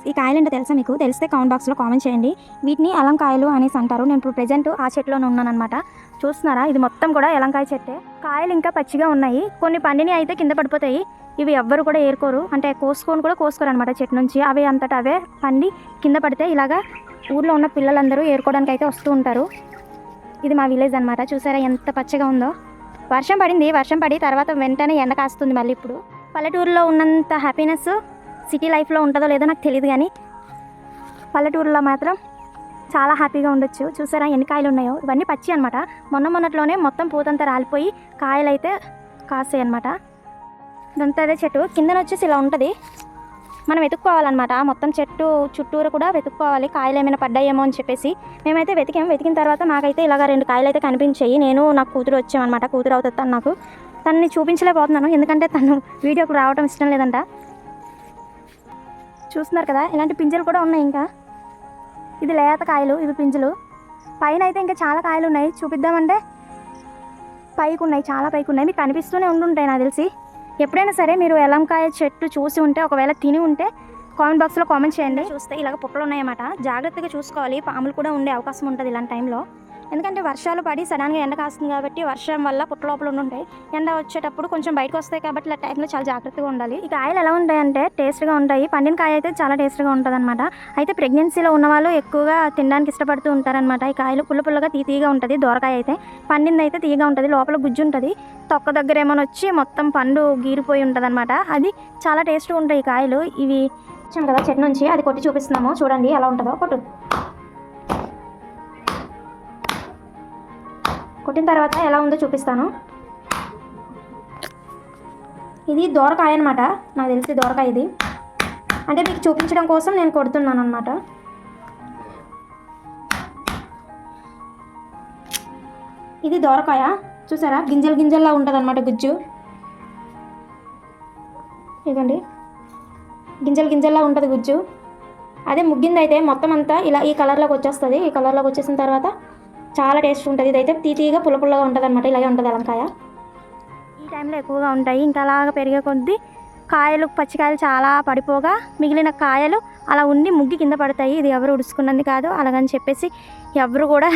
ఈ కాయలు ఏంటో తెలుసా మీకు? తెలిస్తే కామెంట్ బాక్స్లో కామెంట్ చేయండి. వీటిని ఎలంకాయలు అనేసి అంటారు. నేను ఇప్పుడు ప్రెజెంట్ ఆ చెట్లోనే ఉన్నానన్నమాట. చూస్తున్నారా, ఇది మొత్తం కూడా ఎలంకాయ చెట్టే. కాయలు ఇంకా పచ్చిగా ఉన్నాయి. కొన్ని పండిని అయితే కింద పడిపోతాయి. ఇవి ఎవ్వరు కూడా ఏరుకోరు, అంటే కోసుకోరు అనమాట చెట్టు నుంచి. అవి అంతటా అవే పండి కింద పడితే ఇలాగా ఊర్లో ఉన్న పిల్లలందరూ ఏరుకోవడానికి అయితే వస్తూ ఉంటారు. ఇది మా విలేజ్ అనమాట. చూసారా ఎంత పచ్చగా ఉందో. వర్షం పడింది, వర్షం పడి తర్వాత వెంటనే ఎండ కాస్తుంది. మళ్ళీ ఇప్పుడు పల్లెటూరులో ఉన్నంత హ్యాపీనెస్ సిటీ లైఫ్లో ఉంటుందో లేదో నాకు తెలియదు, కానీ పల్లెటూరులో మాత్రం చాలా హ్యాపీగా ఉండొచ్చు. చూసారా ఎన్ని కాయలు ఉన్నాయో. ఇవన్నీ పచ్చి అనమాట. మొన్నట్లోనే మొత్తం పూతంతా రాలిపోయి కాయలు అయితే కాస్తాయి అనమాట. ఇదంతా అదే చెట్టు కిందన వచ్చేసి ఇలా ఉంటుంది. మనం వెతుక్కోవాలన్నమాట. మొత్తం చెట్టు చుట్టూరు కూడా వెతుక్కోవాలి, కాయలు ఏమైనా పడ్డాయేమో అని చెప్పేసి. మేమైతే వెతికిన తర్వాత నాకైతే ఇలాగ 2 కాయలు అయితే కనిపించాయి. నేను నాకు కూతురు వచ్చామన్నమాట. కూతురు అవుతుంది తను. నాకు తనని చూపించలేకపోతున్నాను, ఎందుకంటే తను వీడియోకి రావడం ఇష్టం లేదంట. చూస్తున్నారు కదా, ఇలాంటి పింజలు కూడా ఉన్నాయి. ఇంకా ఇది లేత కాయలు, ఇవి పింజలు. పైన అయితే ఇంకా చాలా కాయలు ఉన్నాయి. చూపిద్దామంటే పైకి ఉన్నాయి, చాలా పైకి ఉన్నాయి. మీకు కనిపిస్తూనే ఉండుంటాయి నాకు తెలిసి. ఎప్పుడైనా సరే మీరు ఎలంకాయ చెట్టు చూసి ఉంటే, ఒకవేళ తిని ఉంటే కామెంట్ బాక్స్లో కామెంట్ చేయండి. చూస్తే ఇలాగ పుట్టలు ఉన్నాయన్నమాట. జాగ్రత్తగా చూసుకోవాలి, పాములు కూడా ఉండే అవకాశం ఉంటుంది ఇలాంటి టైంలో. ఎందుకంటే వర్షాలు పడి సడన్గా ఎండ కాస్తుంది కాబట్టి వర్షం వల్ల పుట్ట లోపల ఉంటాయి. ఎండ వచ్చేటప్పుడు కొంచెం బయటకు వస్తాయి కాబట్టి ఇలా టైంలో చాలా జాగ్రత్తగా ఉండాలి. ఈ కాయలు ఎలా ఉంటాయంటే టేస్ట్గా ఉంటాయి. పండిన కాయ అయితే చాలా టేస్ట్గా ఉంటుంది అనమాట. అయితే ప్రెగ్నెన్సీలో ఉన్న వాళ్ళు ఎక్కువగా తినడానికి ఇష్టపడుతూ ఉంటారనమాట. ఈ కాయలు పుల్లగా తీయగా ఉంటుంది. దోరకాయ అయితే పండింది అయితే తీయగా ఉంటుంది, లోపల గుజ్జు ఉంటుంది. తొక్క దగ్గర ఏమైనా వచ్చి మొత్తం పండు గీరిపోయి ఉంటుంది అనమాట. అది చాలా టేస్ట్గా ఉంటాయి ఈ కాయలు. ఇవి వచ్చాం కదా చెట్టు నుంచి, అది కొట్టి చూపిస్తున్నాము. చూడండి ఎలా ఉంటుందో. కొట్టిన తర్వాత ఎలా ఉందో చూపిస్తాను. ఇది దోరకాయ అనమాట. నాకు తెలిసి దోరకాయ ఇది, అంటే మీకు చూపించడం కోసం నేను కొడుతున్నాను అనమాట. ఇది దోరకాయ. చూసారా గింజల్లా ఉంటుంది అనమాట గుజ్జు. ఇదండి గింజల్లా ఉంటుంది గుజ్జు. అదే ముగ్గింది అయితే మొత్తం అంతా ఇలా ఈ కలర్లోకి వచ్చేస్తుంది. ఈ కలర్లోకి వచ్చేసిన తర్వాత చాలా టేస్ట్ ఉంటుంది. ఇదైతే తీయగా పుల్లగా ఉంటుంది అనమాట. ఇలాగే ఉంటుంది ఎలంకాయ. ఈ టైంలో ఎక్కువగా ఉంటాయి. ఇంకా అలాగా పెరిగే కొద్దీ కాయలు, పచ్చికాయలు చాలా పడిపోగా మిగిలిన కాయలు అలా ఉండి ముగ్గి కింద పడతాయి. ఇది ఎవరు ఉడుచుకున్నది కాదు, అలాగని చెప్పేసి ఎవరు కూడా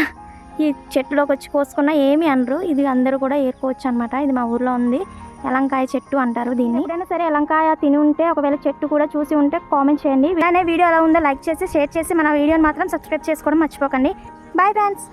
ఈ చెట్టులోకి వచ్చి కోసుకున్నా ఏమీ అనరు. ఇది అందరూ కూడా ఏరుకోవచ్చు అనమాట. ఇది మా ఊర్లో ఉంది, ఎలంకాయ చెట్టు అంటారు దీన్ని. ఎప్పుడైనా సరే ఎలంకాయ తిని ఉంటే, ఒకవేళ చెట్టు కూడా చూసి ఉంటే కామెంట్ చేయండి. అలానే వీడియో ఎలా ఉందో లైక్ చేసి షేర్ చేసి మన వీడియోని మాత్రం సబ్స్క్రైబ్ చేసుకోవడం మర్చిపోకండి. Bye friends.